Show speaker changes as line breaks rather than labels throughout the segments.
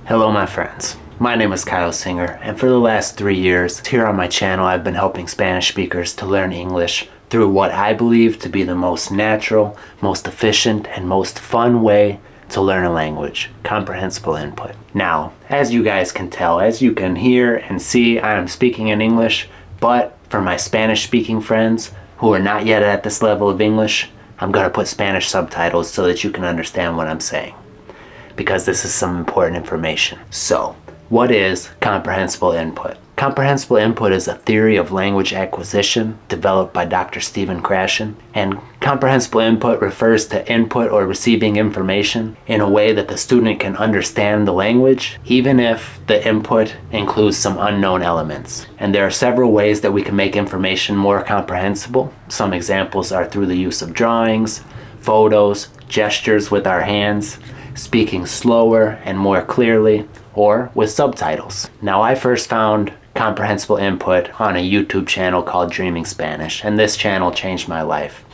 Hello my friends, my name is Kyle Singer, and for the last 3 years here on my channel I've been helping Spanish speakers to learn English through what I believe to be the most natural, most efficient, and most fun way to learn a language, comprehensible input. Now, as you guys can tell, as you can hear and see, I am speaking in English, but for my Spanish speaking friends who are not yet at this level of English, I'm going to put Spanish subtitles so that you can understand what I'm saying, because this is some important information. So, what is comprehensible input? Comprehensible input is a theory of language acquisition developed by Dr. Stephen Krashen, and comprehensible input refers to input or receiving information in a way that the student can understand the language, even if the input includes some unknown elements. And there are several ways that we can make information more comprehensible. Some examples are through the use of drawings, photos, gestures with our hands, speaking slower and more clearly, or with subtitles. Now, I first found comprehensible input on a YouTube channel called Dreaming Spanish, and this channel changed my life.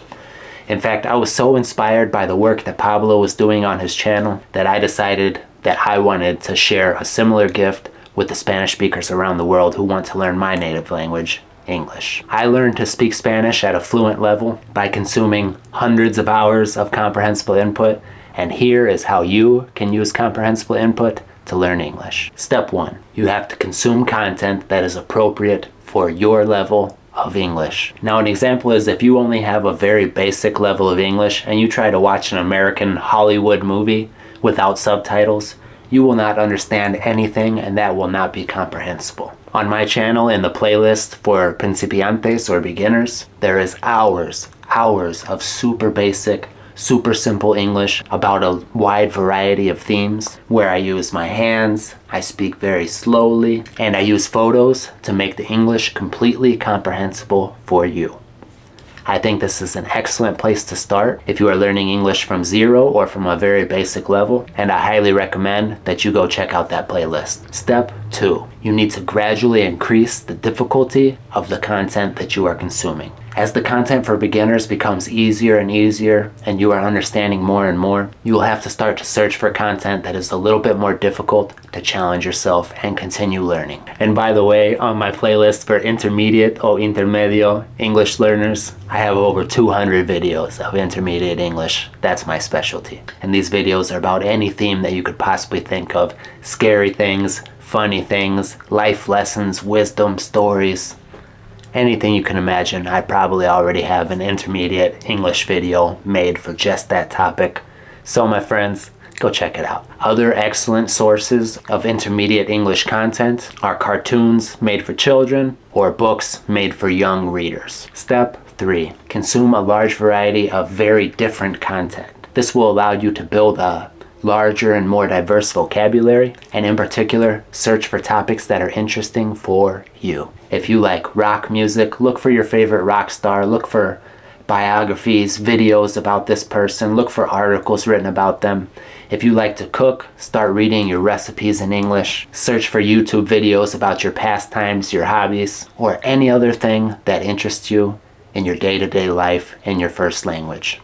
In fact, I was so inspired by the work that Pablo was doing on his channel that I decided that I wanted to share a similar gift with the Spanish speakers around the world who want to learn my native language, English. I learned to speak Spanish at a fluent level by consuming hundreds of hours of comprehensible input, and here is how you can use comprehensible input to learn English. Step 1. You have to consume content that is appropriate for your level of English. Now, an example is if you only have a very basic level of English and you try to watch an American Hollywood movie without subtitles, you will not understand anything, and that will not be comprehensible. On my channel, in the playlist for principiantes or beginners, there is hours of super basic, super simple English about a wide variety of themes where I use my hands, I speak very slowly, and I use photos to make the English completely comprehensible for you. I think this is an excellent place to start if you are learning English from zero or from a very basic level, and I highly recommend that you go check out that playlist. Step 2. You need to gradually increase the difficulty of the content that you are consuming. As the content for beginners becomes easier and easier and you are understanding more and more, you will have to start to search for content that is a little bit more difficult to challenge yourself and continue learning. And by the way, on my playlist for intermediate or intermedio English learners, I have over 200 videos of intermediate English. That's my specialty. And these videos are about any theme that you could possibly think of. Scary things, funny things, life lessons, wisdom, stories. Anything you can imagine, I probably already have an intermediate English video made for just that topic. So my friends, go check it out. Other excellent sources of intermediate English content are cartoons made for children or books made for young readers. Step 3. Consume a large variety of very different content. This will allow you to build a larger and more diverse vocabulary, and in particular, search for topics that are interesting for you. If you like rock music, look for your favorite rock star, look for biographies, videos about this person, look for articles written about them. If you like to cook, start reading your recipes in English. Search for YouTube videos about your pastimes, your hobbies, or any other thing that interests you in your day-to-day life in your first language.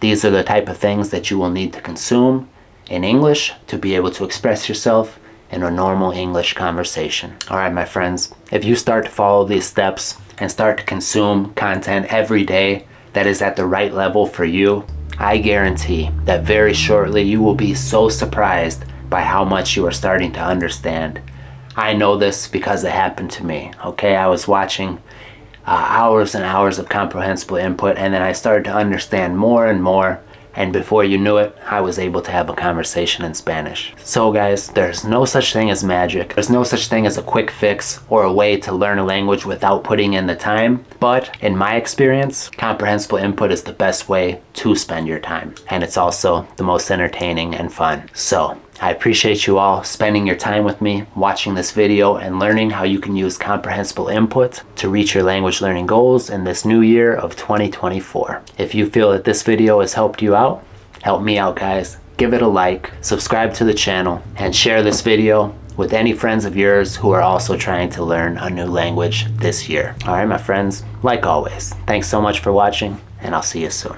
These are the type of things that you will need to consume in English to be able to express yourself in a normal English conversation. Alright my friends, if you start to follow these steps and start to consume content every day that is at the right level for you, I guarantee that very shortly you will be so surprised by how much you are starting to understand. I know this because it happened to me, okay? I was watching hours and hours of comprehensible input, and then I started to understand more and more, and before you knew it, I was able to have a conversation in Spanish. So guys, there's no such thing as magic. There's no such thing as a quick fix or a way to learn a language without putting in the time. But in my experience, comprehensible input is the best way to spend your time. And it's also the most entertaining and fun. So I appreciate you all spending your time with me, watching this video, and learning how you can use comprehensible input to reach your language learning goals in this new year of 2024. If you feel that this video has helped you out, help me out guys. Give it a like, subscribe to the channel, and share this video with any friends of yours who are also trying to learn a new language this year. Alright my friends, like always, thanks so much for watching, and I'll see you soon.